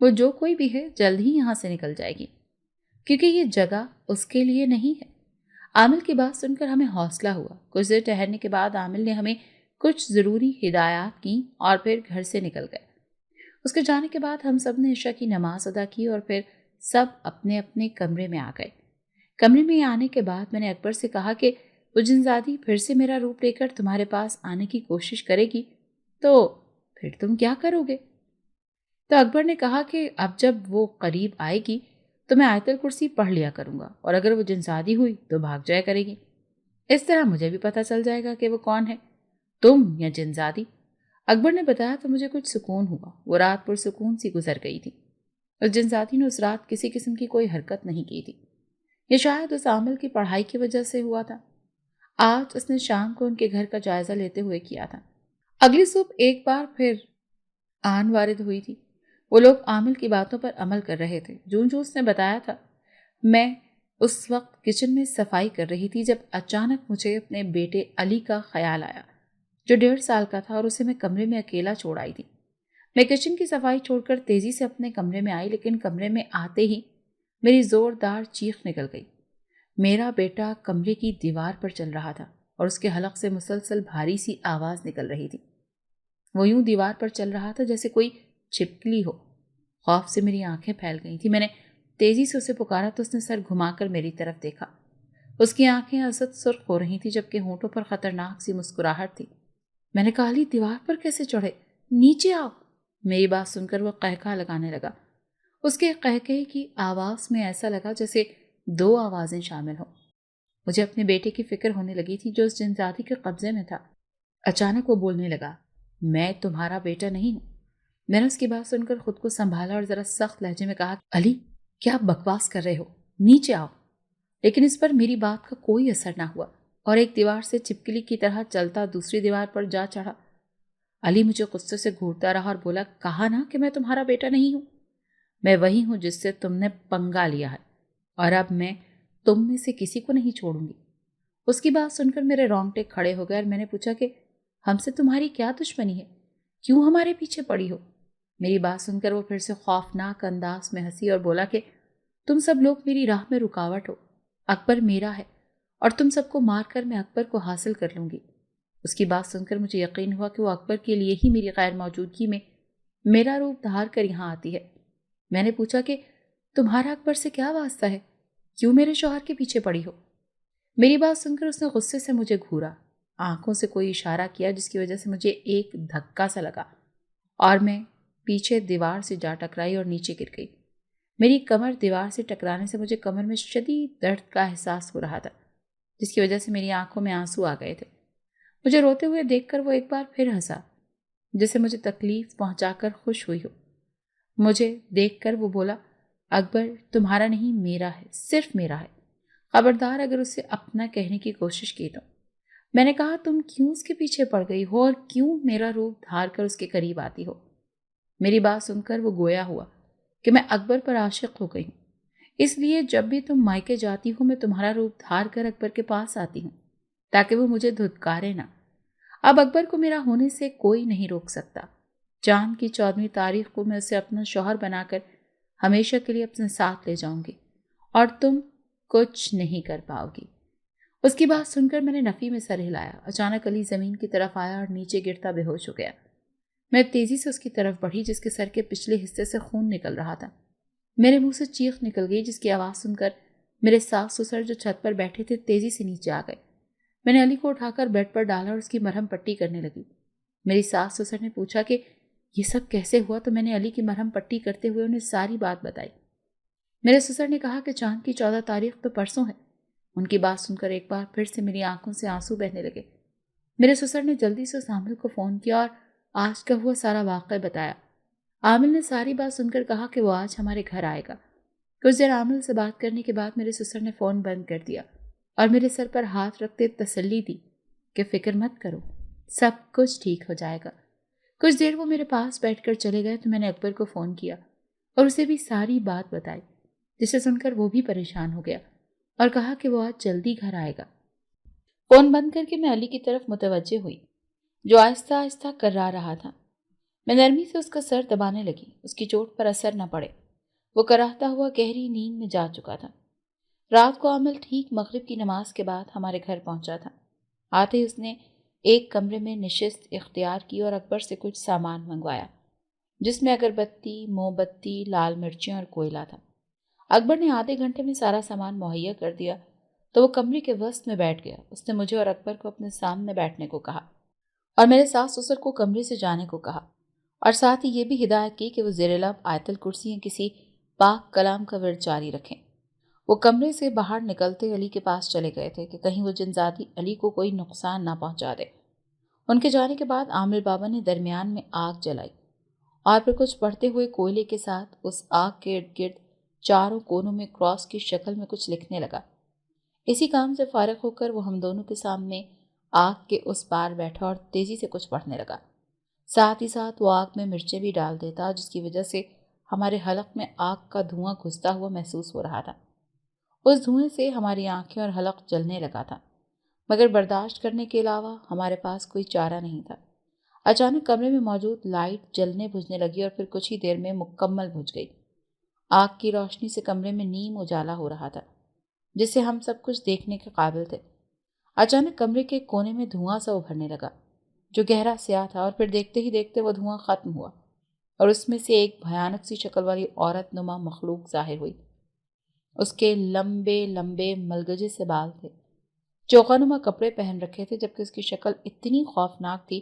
وہ جو کوئی بھی ہے جلد ہی یہاں سے نکل جائے گی، کیونکہ یہ جگہ اس کے لیے نہیں ہے۔ عامل کی بات سن کر ہمیں حوصلہ ہوا۔ کچھ دیر ٹہرنے کے بعد عامل نے ہمیں کچھ ضروری ہدایات کی اور پھر گھر سے نکل گئے۔ اس کے جانے کے بعد ہم سب نے عشاء کی نماز ادا کی اور پھر سب اپنے اپنے کمرے میں آ گئے۔ کمرے میں آنے کے بعد میں نے اکبر سے کہا کہ وہ جنزادی پھر سے میرا روپ لے کر تمہارے پاس آنے کی کوشش کرے گی تو پھر تم کیا کرو گے؟ تو اکبر نے کہا کہ اب جب وہ قریب آئے گی تو میں آیت الکرسی پڑھ لیا کروں گا، اور اگر وہ جنزادی ہوئی تو بھاگ جایا کرے گی۔ اس طرح مجھے بھی پتہ چل جائے گا کہ وہ کون ہے، تم یا جنزادی۔ اکبر نے بتایا تو مجھے کچھ سکون ہوا۔ وہ رات پرسکون سی گزر گئی تھی۔ اس جنزادی نے اس رات کسی قسم کی کوئی حرکت نہیں کی تھی۔ یہ شاید اس عامل کی پڑھائی کی وجہ سے ہوا تھا۔ آج اس نے شام کو ان کے گھر کا جائزہ لیتے ہوئے کیا تھا۔ اگلی صبح ایک بار پھر آن وارد ہوئی تھی۔ وہ لوگ عامل کی باتوں پر عمل کر رہے تھے جو اس نے بتایا تھا۔ میں اس وقت کچن میں صفائی کر رہی تھی جب اچانک مجھے اپنے بیٹے علی کا خیال آیا، جو 1.5 سال کا تھا، اور اسے میں کمرے میں اکیلا چھوڑ آئی تھی۔ میں کچن کی صفائی چھوڑ کر تیزی سے اپنے کمرے میں آئی، لیکن کمرے میں آتے ہی میری زوردار چیخ نکل گئی۔ میرا بیٹا کمرے کی دیوار پر چل رہا تھا اور اس کے حلق سے مسلسل بھاری سی آواز نکل رہی تھی۔ وہ یوں دیوار پر چل رہا تھا جیسے کوئی چھپکلی ہو۔ خوف سے میری آنکھیں پھیل گئی تھی۔ میں نے تیزی سے اسے پکارا تو اس نے سر گھما کر میری طرف دیکھا۔ اس کی آنکھیں ازد سرخ ہو رہی تھیں جبکہ ہونٹوں پر خطرناک سی مسکراہٹ تھی۔ میں نے کہا علی دیوار پر کیسے چڑھے؟ نیچے آؤ۔ میری بات سن کر وہ قہقہ لگانے لگا۔ اس کے قہقہے کی آواز میں ایسا لگا جیسے 2 آوازیں شامل ہوں۔ مجھے اپنے بیٹے کی فکر ہونے لگی تھی جو اس جنزادی کے قبضے میں تھا۔ اچانک وہ بولنے لگا، میں تمہارا بیٹا نہیں ہوں۔ میں نے اس کی بات سن کر خود کو سنبھالا اور ذرا سخت لہجے میں کہا، علی کیا بکواس کر رہے ہو؟ نیچے آؤ۔ لیکن اس پر میری بات کا کوئی اثر نہ ہوا اور ایک دیوار سے چھپکلی کی طرح چلتا دوسری دیوار پر جا چڑھا۔ علی مجھے غصے سے گھورتا رہا اور بولا، کہا نا کہ میں تمہارا بیٹا نہیں ہوں۔ میں وہی ہوں جس سے تم نے پنگا لیا ہے، اور اب میں تم میں سے کسی کو نہیں چھوڑوں گی۔ اس کی بات سن کر میرے رونگٹے کھڑے ہو گئے اور میں نے پوچھا کہ ہم سے تمہاری کیا دشمنی ہے؟ کیوں ہمارے پیچھے پڑی ہو؟ میری بات سن کر وہ پھر سے خوفناک انداز میں ہنسی اور بولا کہ تم سب لوگ میری راہ میں رکاوٹ ہو۔ اکبر میرا ہے اور تم سب کو مار کر میں اکبر کو حاصل کر لوں گی۔ اس کی بات سن کر مجھے یقین ہوا کہ وہ اکبر کے لیے ہی میری غیر موجودگی میں میرا روپ دھار کر یہاں آتی ہے۔ میں نے پوچھا کہ تمہارا اکبر سے کیا واسطہ ہے؟ کیوں میرے شوہر کے پیچھے پڑی ہو؟ میری بات سن کر اس نے غصے سے مجھے گھورا، آنکھوں سے کوئی اشارہ کیا جس کی وجہ سے مجھے ایک دھکا سا لگا اور میں پیچھے دیوار سے جا ٹکرائی اور نیچے گر گئی۔ میری کمر دیوار سے ٹکرانے سے مجھے کمر میں شدید درد کا احساس ہو رہا تھا، جس کی وجہ سے میری آنکھوں میں آنسو آ گئے تھے۔ مجھے روتے ہوئے دیکھ کر وہ ایک بار پھر ہنسا، جسے مجھے تکلیف پہنچا کر خوش ہوئی ہو۔ مجھے دیکھ کر وہ بولا، اکبر تمہارا نہیں میرا ہے، صرف میرا ہے، خبردار اگر اسے اپنا کہنے کی کوشش کی تو۔ میں نے کہا، تم کیوں اس کے پیچھے پڑ گئی ہو اور کیوں میرا روپ دھار کر اس کے قریب آتی ہو؟ میری بات سن کر وہ گویا ہوا کہ میں اکبر پر عاشق ہو گئی ہوں، اس لیے جب بھی تم مائکے جاتی ہو میں تمہارا روپ دھار کر اکبر کے پاس آتی ہوں تاکہ وہ مجھے دھتکارے نہ۔ اب اکبر کو میرا ہونے سے کوئی نہیں روک سکتا۔ چاند کی 14ویں تاریخ کو میں اسے اپنا شوہر بنا کر ہمیشہ کے لیے اپنے ساتھ لے جاؤں گی اور تم کچھ نہیں کر پاؤ گی۔ اس کی بات سن کر میں نے نفی میں سر ہلایا۔ اچانک علی زمین کی طرف آیا اور نیچے گرتا بے ہوش ہو گیا۔ میں تیزی سے اس کی طرف بڑھی جس کے سر کے پچھلے حصے سے خون نکل رہا تھا۔ میرے منہ سے چیخ نکل گئی جس کی آواز سن کر میرے ساس سسر جو چھت پر بیٹھے تھے تیزی سے نیچے آ گئے۔ میں نے علی کو اٹھا کر بیڈ پر ڈالا اور اس کی مرہم پٹی کرنے لگی۔ میری ساس سسر نے پوچھا کہ یہ سب کیسے ہوا تو میں نے علی کی مرہم پٹی کرتے ہوئے انہیں ساری بات بتائی۔ میرے سسر نے کہا کہ چاند کی 14 تاریخ تو پرسوں ہے۔ ان کی بات سن کر ایک بار پھر سے میری آنکھوں سے آنسو بہنے لگے۔ میرے سسر نے جلدی سے عامل کو فون کیا اور آج کا ہوا سارا واقعہ بتایا۔ عامل نے ساری بات سن کر کہا کہ وہ آج ہمارے گھر آئے گا۔ کچھ دیر عامل سے بات کرنے کے بعد میرے سسر نے فون بند کر دیا اور میرے سر پر ہاتھ رکھتے تسلی دی کہ فکر مت کرو، سب کچھ ٹھیک ہو جائے گا۔ کچھ دیر وہ میرے پاس بیٹھ کر چلے گئے تو میں نے اکبر کو فون کیا اور اسے بھی ساری بات بتائی، جسے سن کر وہ بھی پریشان ہو گیا اور کہا کہ وہ آج جلدی گھر آئے گا۔ فون بند کر کے میں علی کی طرف متوجہ ہوئی جو آہستہ آہستہ کرا رہا تھا۔ میں نرمی سے اس کا سر دبانے لگی، اس کی چوٹ پر اثر نہ پڑے۔ وہ کراہتا ہوا گہری نیند میں جا چکا تھا۔ رات کو عامل ٹھیک مغرب کی نماز کے بعد ہمارے گھر پہنچا تھا۔ آتے ہی اس نے ایک کمرے میں نشست اختیار کی اور اکبر سے کچھ سامان منگوایا جس میں اگربتی، موم بتی، لال مرچیں اور کوئلہ تھا۔ اکبر نے آدھے گھنٹے میں سارا سامان مہیا کر دیا تو وہ کمرے کے وسط میں بیٹھ گیا۔ اس نے مجھے اور اکبر کو اپنے سامنے بیٹھنے کو کہا اور میرے ساس سسر کو کمرے سے جانے کو کہا، اور ساتھ ہی یہ بھی ہدایت کی کہ وہ زیر لب آیت الکرسی یا کسی پاک کلام کا ورد جاری رکھیں۔ وہ کمرے سے باہر نکلتے علی کے پاس چلے گئے تھے کہ کہیں وہ جنزادی علی کو کوئی نقصان نہ پہنچا دے۔ ان کے جانے کے بعد عامل بابا نے درمیان میں آگ جلائی اور پھر کچھ بڑھتے ہوئے کوئلے کے ساتھ اس آگ کے ارد گرد چاروں کونوں میں کراس کی شکل میں کچھ لکھنے لگا۔ اسی کام سے فارغ ہو کر وہ ہم دونوں کے سامنے آگ کے اس پار بیٹھا اور تیزی سے کچھ پڑھنے لگا۔ ساتھ ہی ساتھ وہ آگ میں مرچیں بھی ڈال دیتا جس کی وجہ سے ہمارے حلق میں آگ کا دھواں گھستا ہوا محسوس ہو رہا تھا۔ اس دھوئیں سے ہماری آنکھیں اور حلق جلنے لگا تھا، مگر برداشت کرنے کے علاوہ ہمارے پاس کوئی چارہ نہیں تھا۔ اچانک کمرے میں موجود لائٹ جلنے بجھنے لگی اور پھر کچھ ہی دیر میں مکمل بجھ گئی۔ آگ کی روشنی سے کمرے میں نیم اجالا ہو رہا تھا جس سے ہم سب کچھ دیکھنے کے قابل تھے۔ اچانک کمرے کے کونے میں دھواں سا ابھرنے لگا جو گہرا سیاہ تھا، اور پھر دیکھتے ہی دیکھتے وہ دھواں ختم ہوا اور اس میں سے ایک بھیانک سی شکل والی عورت نما مخلوق ظاہر ہوئی۔ اس کے لمبے لمبے ملگجے سے بال تھے، چوکا نما کپڑے پہن رکھے تھے، جبکہ اس کی شکل اتنی خوفناک تھی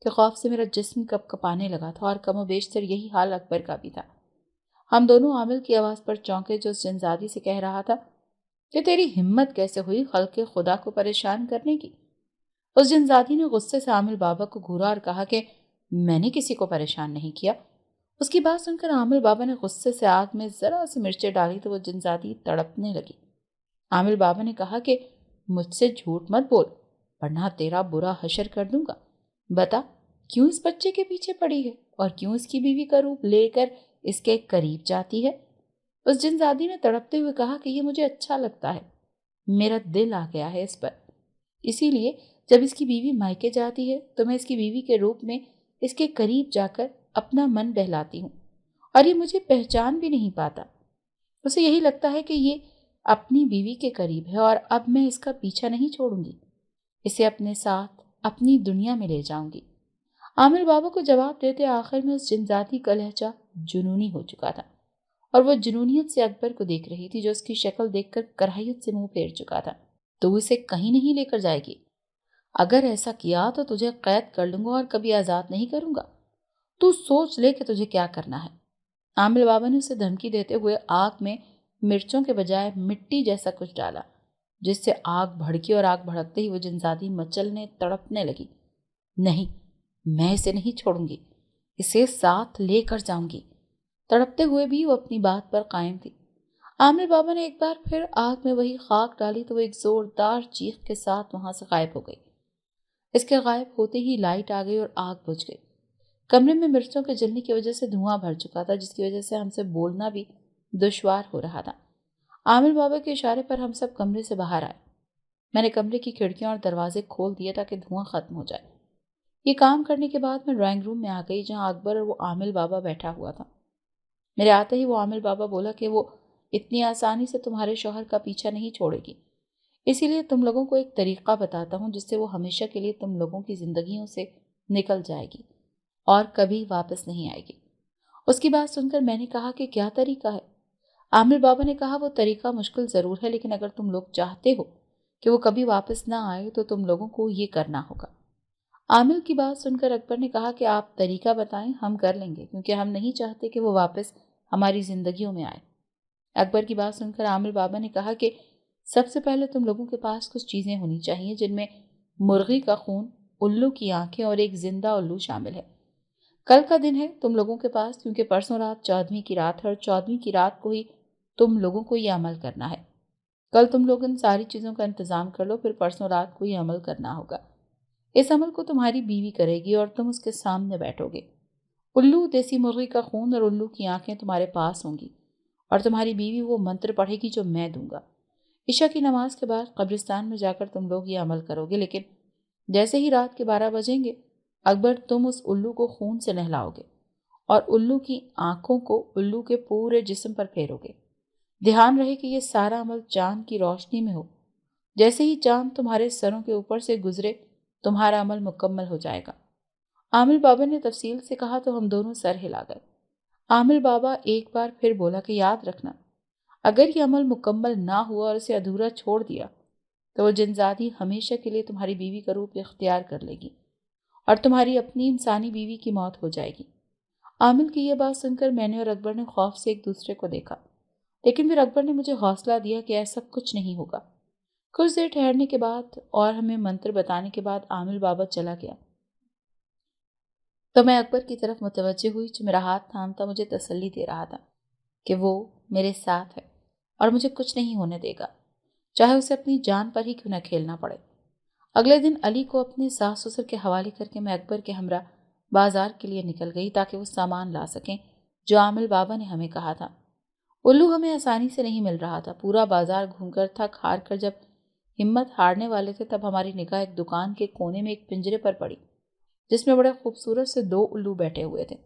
کہ خوف سے میرا جسم کپ کپانے لگا تھا، اور کم و بیشتر یہی حال اکبر کا بھی تھا۔ ہم دونوں عامل کی آواز پر چونکے جو اس جنزادی سے کہہ رہا تھا کہ تیری ہمت کیسے ہوئی خلق خدا کو پریشان کرنے کی۔ اس جنزادی نے غصے سے عامل بابا کو گھورا اور کہا کہ میں نے کسی کو پریشان نہیں کیا۔ اس کی بات سن کر عامل بابا نے غصے سے آگ میں ذرا سی مرچیں ڈالی تو وہ جنزادی تڑپنے لگی۔ عامل بابا نے کہا کہ مجھ سے جھوٹ مت بول ورنہ تیرا برا حشر کر دوں گا۔ بتا کیوں اس بچے کے پیچھے پڑی ہے اور کیوں اس کی بیوی کا روپ لے کر اس کے قریب جاتی ہے۔ اس جنزادی نے تڑپتے ہوئے کہا کہ یہ مجھے اچھا لگتا ہے، میرا دل آ گیا ہے اس پر، اسی لیے جب اس کی بیوی مائکے جاتی ہے تو میں اس کی بیوی کے روپ میں اس کے قریب جا کر اپنا من بہلاتی ہوں اور یہ مجھے پہچان بھی نہیں پاتا۔ اسے یہی لگتا ہے کہ یہ اپنی بیوی کے قریب ہے اور اب میں اس کا پیچھا نہیں چھوڑوں گی، اسے اپنے ساتھ اپنی دنیا میں لے جاؤں گی۔ عامل بابا کو جواب دیتے آخر میں اس جنزادی کا لہجہ جنونی ہو چکا تھا اور وہ جنونیت سے اکبر کو دیکھ رہی تھی جو اس کی شکل دیکھ کر کراہیت سے منہ پھیر چکا تھا۔ تو اسے کہیں نہیں لے کر جائے گی؟ اگر ایسا کیا تو تجھے قید کر لوں گا اور کبھی آزاد نہیں کروں گا۔ تو سوچ لے کہ تجھے کیا کرنا ہے۔ عامل بابا نے اسے دھمکی دیتے ہوئے آگ میں مرچوں کے بجائے مٹی جیسا کچھ ڈالا جس سے آگ بھڑکی اور آگ بھڑکتے ہی وہ جنزادی مچلنے تڑپنے لگی۔ نہیں، میں اسے نہیں چھوڑوں گی، اسے ساتھ لے کر جاؤں گی۔ تڑپتے ہوئے بھی وہ اپنی بات پر قائم تھی۔ عامل بابا نے ایک بار پھر آگ میں وہی خاک ڈالی تو وہ ایک زوردار چیخ کے ساتھ وہاں سے غائب ہو گئی۔ اس کے غائب ہوتے ہی لائٹ آ گئی اور آگ بجھ گئی۔ کمرے میں مرچوں کے جلنے کی وجہ سے دھواں بھر چکا تھا جس کی وجہ سے ہم سے بولنا بھی دشوار ہو رہا تھا۔ عامر بابا کے اشارے پر ہم سب کمرے سے باہر آئے۔ میں نے کمرے کی کھڑکیاں اور دروازے کھول دیے تاکہ دھواں ختم ہو جائے۔ یہ کام کرنے کے بعد میں ڈرائنگ روم میں آ گئی جہاں اکبر اور وہ عامر بابا بیٹھا ہوا تھا۔ میرے آتے ہی وہ عامر بابا بولا کہ وہ اتنی آسانی سے تمہارے شوہر کا پیچھا نہیں چھوڑے گی، اسی لیے تم لوگوں کو ایک طریقہ بتاتا ہوں جس سے وہ ہمیشہ کے لیے تم لوگوں کی زندگیوں سے نکل جائے گی اور کبھی واپس نہیں آئے گی۔ اس کی بات سن کر میں نے کہا کہ کیا طریقہ ہے؟ عامر بابا نے کہا وہ طریقہ مشکل ضرور ہے، لیکن اگر تم لوگ چاہتے ہو کہ وہ کبھی واپس نہ آئے تو تم لوگوں کو یہ کرنا ہوگا۔ عامر کی بات سن کر اکبر نے کہا کہ آپ طریقہ بتائیں، ہم کر لیں گے، کیونکہ ہم نہیں چاہتے کہ وہ واپس ہماری زندگیوں میں آئے۔ اکبر کی بات سن کر عامر بابا نے کہا کہ سب سے پہلے تم لوگوں کے پاس کچھ چیزیں ہونی چاہیے جن میں مرغی کا خون، الو کی آنکھیں اور ایک زندہ الو شامل ہے۔ کل کا دن ہے تم لوگوں کے پاس، کیونکہ پرسوں رات 14ویں کی رات ہے اور 14ویں کی رات کو ہی تم لوگوں کو یہ عمل کرنا ہے۔ کل تم لوگ ان ساری چیزوں کا انتظام کر لو، پھر پرسوں رات کو یہ عمل کرنا ہوگا۔ اس عمل کو تمہاری بیوی کرے گی اور تم اس کے سامنے بیٹھو گے۔ الو، دیسی مرغی کا خون اور الو کی آنکھیں تمہارے پاس ہوں گی اور تمہاری بیوی وہ منتر پڑھے گی جو میں دوں گا۔ عشاء کی نماز کے بعد قبرستان میں جا کر تم لوگ یہ عمل کرو گے، لیکن جیسے ہی رات کے 12 بجیں گے اکبر تم اس الو کو خون سے نہلاؤ گے اور الو کی آنکھوں کو الو کے پورے جسم پر پھیرو گے۔ دھیان رہے کہ یہ سارا عمل چاند کی روشنی میں ہو۔ جیسے ہی چاند تمہارے سروں کے اوپر سے گزرے تمہارا عمل مکمل ہو جائے گا۔ عامر بابا نے تفصیل سے کہا تو ہم دونوں سر ہلا گئے۔ عامر بابا ایک بار پھر بولا کہ یاد رکھنا، اگر یہ عمل مکمل نہ ہوا اور اسے ادھورا چھوڑ دیا تو وہ جنزادی ہمیشہ کے لیے تمہاری بیوی کا روپ اختیار کر لے گی اور تمہاری اپنی انسانی بیوی کی موت ہو جائے گی۔ عامر کی یہ بات سن کر میں نے اور اکبر نے خوف سے ایک دوسرے کو دیکھا، لیکن پھر اکبر نے مجھے حوصلہ دیا کہ ایسا کچھ نہیں ہوگا۔ کچھ دیر ٹھہرنے کے بعد اور ہمیں منتر بتانے کے بعد عامر بابا چلا گیا تو میں اکبر کی طرف متوجہ ہوئی جو میرا ہاتھ تھامتا مجھے تسلی دے رہا تھا کہ وہ میرے ساتھ ہے اور مجھے کچھ نہیں ہونے دے گا، چاہے اسے اپنی جان پر ہی کیوں نہ کھیلنا پڑے۔ اگلے دن علی کو اپنے ساس سسر کے حوالے کر کے میں اکبر کے ہمراہ بازار کے لیے نکل گئی تاکہ وہ سامان لا سکیں جو عامر بابا نے ہمیں کہا تھا۔ الو ہمیں آسانی سے نہیں مل رہا تھا۔ پورا بازار گھوم کر تھک ہار کر جب ہمت ہارنے والے تھے تب ہماری نگاہ ایک دکان کے کونے میں ایک پنجرے پر پڑی جس میں بڑے خوبصورت سے 2 الو بیٹھے ہوئے تھے۔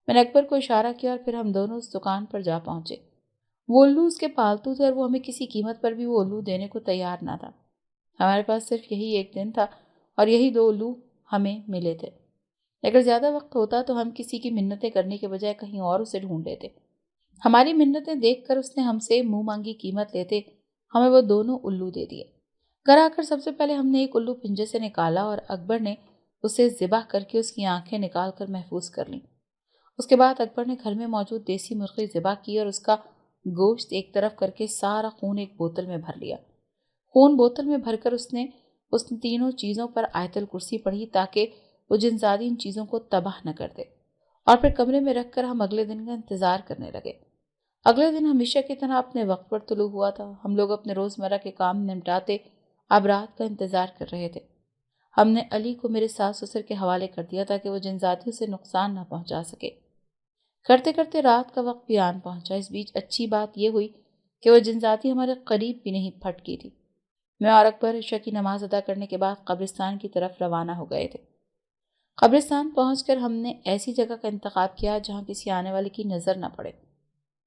میں نے اکبر کو اشارہ کیا اور پھر ہم دونوں اس دکان پر جا پہنچے۔ وہ الو اس کے پالتو تھے اور وہ ہمیں کسی قیمت پر بھی وہ الو دینے کو تیار نہ تھا۔ ہمارے پاس صرف یہی ایک دن تھا اور یہی 2 الو ہمیں ملے تھے۔ اگر زیادہ وقت ہوتا تو ہم کسی کی منتیں کرنے کے بجائے کہیں اور اسے ڈھونڈ لیتے۔ ہماری منتیں دیکھ کر اس نے ہم سے منہ مانگی قیمت لیتے ہمیں وہ دونوں الو دے دیے۔ گھر آ کر سب سے پہلے ہم نے ایک الو پنجے سے نکالا اور اکبر نے اسے ذبح کر کے اس کی آنکھیں نکال کر محفوظ کر لیں۔ اس کے بعد اکبر نے گھر میں موجود دیسی مرغی ذبح کی اور اس کا گوشت ایک طرف کر کے سارا خون ایک بوتل میں بھر لیا۔ خون بوتل میں بھر کر اس نے تینوں چیزوں پر آیت الکرسی پڑھی تاکہ وہ جنزادی ان چیزوں کو تباہ نہ کر دے، اور پھر کمرے میں رکھ کر ہم اگلے دن کا انتظار کرنے لگے۔ اگلے دن ہمیشہ کی طرح اپنے وقت پر طلوع ہوا تھا۔ ہم لوگ اپنے روزمرہ کے کام نمٹاتے اب رات کا انتظار کر رہے تھے۔ ہم نے علی کو میرے ساس سسر کے حوالے کر دیا تاکہ وہ جنزادیوں سے نقصان نہ پہنچا سکے۔ کرتے کرتے رات کا وقت بھی آن پہنچا۔ اس بیچ اچھی بات یہ ہوئی کہ وہ جنزادی ہمارے قریب بھی نہیں پھٹکی تھی۔ میں اور اکبر عشاء کی نماز ادا کرنے کے بعد قبرستان کی طرف روانہ ہو گئے تھے۔ قبرستان پہنچ کر ہم نے ایسی جگہ کا انتخاب کیا جہاں کسی آنے والے کی نظر نہ پڑے،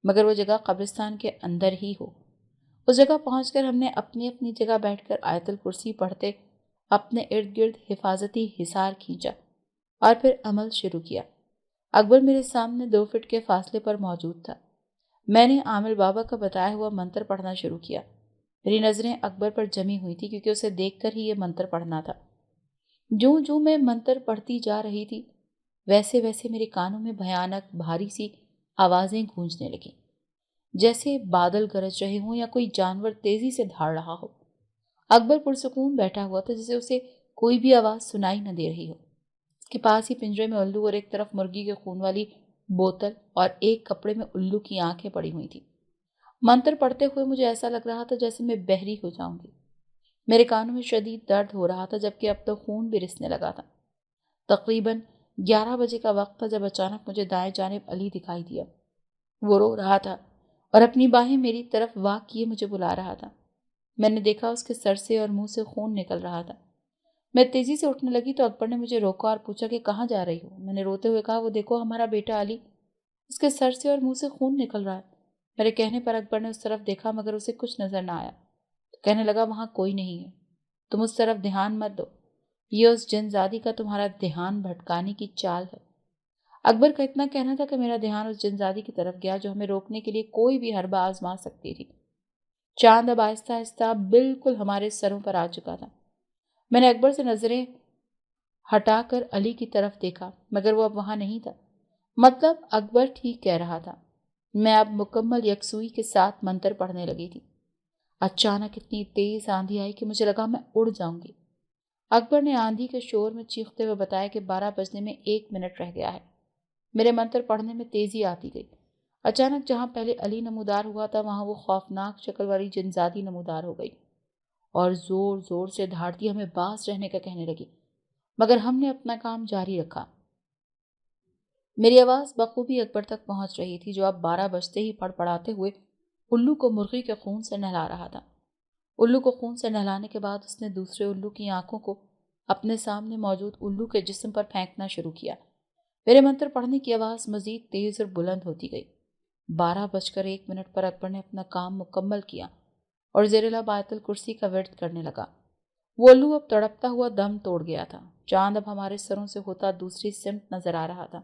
مگر وہ جگہ قبرستان کے اندر ہی ہو۔ اس جگہ پہنچ کر ہم نے اپنی اپنی جگہ بیٹھ کر آیت الکرسی پڑھتے اپنے ارد گرد حفاظتی حصار کھینچا اور پھر عمل شروع کیا۔ اکبر میرے سامنے 2 فٹ کے فاصلے پر موجود تھا۔ میں نے عامر بابا کا بتایا ہوا منتر پڑھنا شروع کیا۔ میری نظریں اکبر پر جمی ہوئی تھی کیونکہ اسے دیکھ کر ہی یہ منتر پڑھنا تھا۔ جو میں منتر پڑھتی جا رہی تھی ویسے ویسے میرے کانوں میں بھیانک بھاری سی آوازیں گونجنے لگیں، جیسے بادل گرج رہے ہوں یا کوئی جانور تیزی سے دھاڑ رہا ہو۔ اکبر پرسکون بیٹھا ہوا تھا جسے اسے کوئی بھی آواز سنائی نہ دے رہی ہو۔ اس کے پاس ہی پنجرے میں الو اور ایک طرف مرغی کے خون والی بوتل اور ایک کپڑے میں الو کی آنکھیں پڑی ہوئی تھی۔ منتر پڑھتے ہوئے مجھے ایسا لگ رہا تھا جیسے میں بحری ہو جاؤں گی۔ میرے کانوں میں شدید درد ہو رہا تھا جبکہ اب تو خون بھی رسنے لگا تھا۔ تقریباً 11 بجے کا وقت تھا جب اچانک مجھے دائیں جانب علی دکھائی دیا۔ وہ رو رہا تھا اور اپنی باہیں میری طرف واہ کیے مجھے بلا رہا تھا۔ میں نے دیکھا اس کے سر سے اور منہ سے خون نکل رہا تھا۔ میں تیزی سے اٹھنے لگی تو اکبر نے مجھے روکا اور پوچھا کہ کہاں جا رہی ہو؟ میں نے روتے ہوئے کہا وہ دیکھو ہمارا بیٹا علی، اس کے سر سے اور منہ سے خون نکل رہا ہے۔ میرے کہنے پر اکبر نے اس طرف دیکھا مگر اسے کچھ نظر نہ آیا تو کہنے لگا وہاں کوئی نہیں ہے، تم اس طرف دھیان مت دو، یہ اس جن زادی کا تمہارا دھیان بھٹکانے کی چال ہے۔ اکبر کا اتنا کہنا تھا کہ میرا دھیان اس جن زادی کی طرف گیا جو ہمیں روکنے کے لیے کوئی بھی حربہ آزما سکتی تھی۔ چاند اب آہستہ آہستہ بالکل ہمارے سروں پر آ چکا تھا۔ میں نے اکبر سے نظریں ہٹا کر علی کی طرف دیکھا مگر وہ اب وہاں نہیں تھا۔ مطلب اکبر ٹھیک کہہ رہا تھا، میں اب مکمل یکسوئی کے ساتھ منتر پڑھنے لگی تھی۔ اچانک اتنی تیز آندھی آئی کہ مجھے لگا میں اڑ جاؤں گی۔ اکبر نے آندھی کے شور میں چیختے ہوئے بتایا کہ 12 بجنے میں 1 منٹ رہ گیا ہے۔ میرے منتر پڑھنے میں تیزی آتی گئی۔ اچانک جہاں پہلے علی نمودار ہوا تھا وہاں وہ خوفناک شکل والی جنزادی نمودار ہو گئی اور زور زور سے دھاڑتی ہمیں باز رہنے کا کہنے لگی، مگر ہم نے اپنا کام جاری رکھا۔ میری آواز بخوبی اکبر تک پہنچ رہی تھی جو اب 12 بجتے ہی پڑ پڑاتے ہوئے الو کو مرغی کے خون سے نہلا رہا تھا۔ الو کو خون سے نہلانے کے بعد اس نے دوسرے الو کی آنکھوں کو اپنے سامنے موجود الو کے جسم پر پھینکنا شروع کیا۔ میرے منتر پڑھنے کی آواز مزید تیز اور بلند ہوتی گئی۔ 12:01 پر اکبر نے اپنا کام مکمل کیا اور زیر لب آیت الکرسی کا ورد کرنے لگا۔ وہ الو اب تڑپتا ہوا دم توڑ گیا تھا۔ چاند اب ہمارے سروں سے ہوتا دوسری سمت نظر آ رہا تھا۔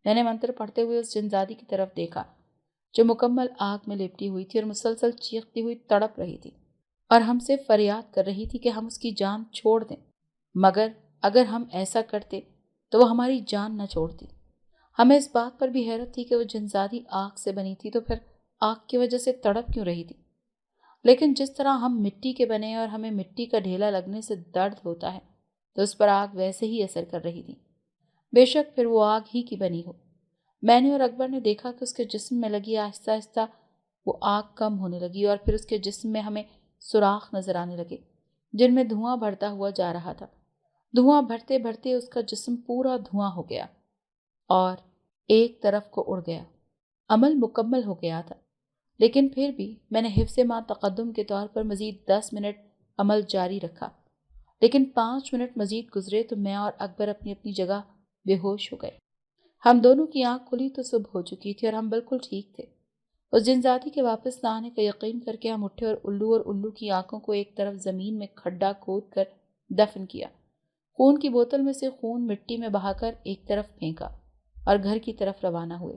میں نے منتر پڑھتے ہوئے اس جنزادی کی طرف دیکھا جو مکمل آگ میں لپٹی ہوئی تھی اور مسلسل چیختی ہوئی تڑپ رہی تھی اور ہم سے فریاد کر رہی تھی کہ ہم اس کی جان چھوڑ دیں، مگر اگر ہم ایسا کرتے تو وہ ہماری جان نہ چھوڑتی۔ ہمیں اس بات پر بھی حیرت تھی کہ وہ جنزادی آگ سے بنی تھی تو پھر آگ کی وجہ سے تڑپ کیوں رہی تھی؟ لیکن جس طرح ہم مٹی کے بنے اور ہمیں مٹی کا ڈھیلا لگنے سے درد ہوتا ہے تو اس پر آگ ویسے ہی اثر کر رہی تھی، بے شک پھر وہ آگ ہی کی بنی ہو۔ میں نے اور اکبر نے دیکھا کہ اس کے جسم میں لگی آہستہ آہستہ وہ آگ کم ہونے لگی اور پھر اس کے جسم میں ہمیں سوراخ نظر آنے لگے جن میں دھواں بڑھتا ہوا جا رہا تھا۔ دھواں بڑھتے بڑھتے اس کا جسم پورا دھواں ہو گیا اور ایک طرف کو اڑ گیا۔ عمل مکمل ہو گیا تھا لیکن پھر بھی میں نے حفظ ما تقدم کے طور پر مزید 10 منٹ عمل جاری رکھا، لیکن 5 منٹ مزید گزرے تو میں اور اکبر اپنی اپنی جگہ بے ہوش ہو گئے۔ ہم دونوں کی آنکھ کھلی تو صبح ہو چکی تھی اور ہم بالکل ٹھیک تھے۔ اس جنزادی کے واپس نہ آنے کا یقین کر کے ہم اٹھے اور الو کی آنکھوں کو ایک طرف زمین میں کھڈا کھود کر دفن کیا۔ خون کی بوتل میں سے خون مٹی میں بہا کر ایک طرف پھینکا اور گھر کی طرف روانہ ہوئے۔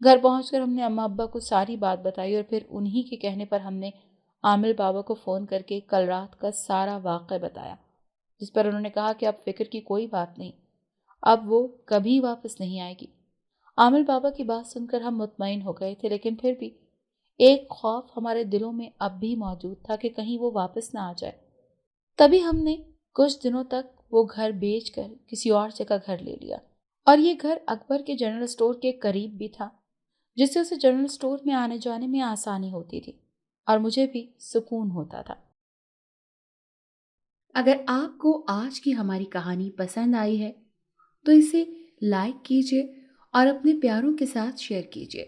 گھر پہنچ کر ہم نے اماں ابا کو ساری بات بتائی اور پھر انہی کے کہنے پر ہم نے عامل بابا کو فون کر کے کل رات کا سارا واقعہ بتایا، جس پر انہوں نے کہا کہ اب فکر کی کوئی بات نہیں، اب وہ کبھی واپس نہیں آئے گی۔ عامل بابا کی بات سن کر ہم مطمئن ہو گئے تھے لیکن پھر بھی ایک خوف ہمارے دلوں میں اب بھی موجود تھا کہ کہیں وہ واپس نہ آ جائے۔ تبھی ہم نے کچھ دنوں تک وہ گھر بیچ کر کسی اور جگہ گھر لے لیا اور یہ گھر اکبر کے جنرل سٹور کے قریب بھی تھا جس سے اسے جنرل سٹور میں آنے جانے میں آسانی ہوتی تھی اور مجھے بھی سکون ہوتا تھا۔ اگر آپ کو آج کی ہماری کہانی پسند آئی ہے تو اسے لائک کیجیے اور اپنے پیاروں کے ساتھ شیئر کیجیے۔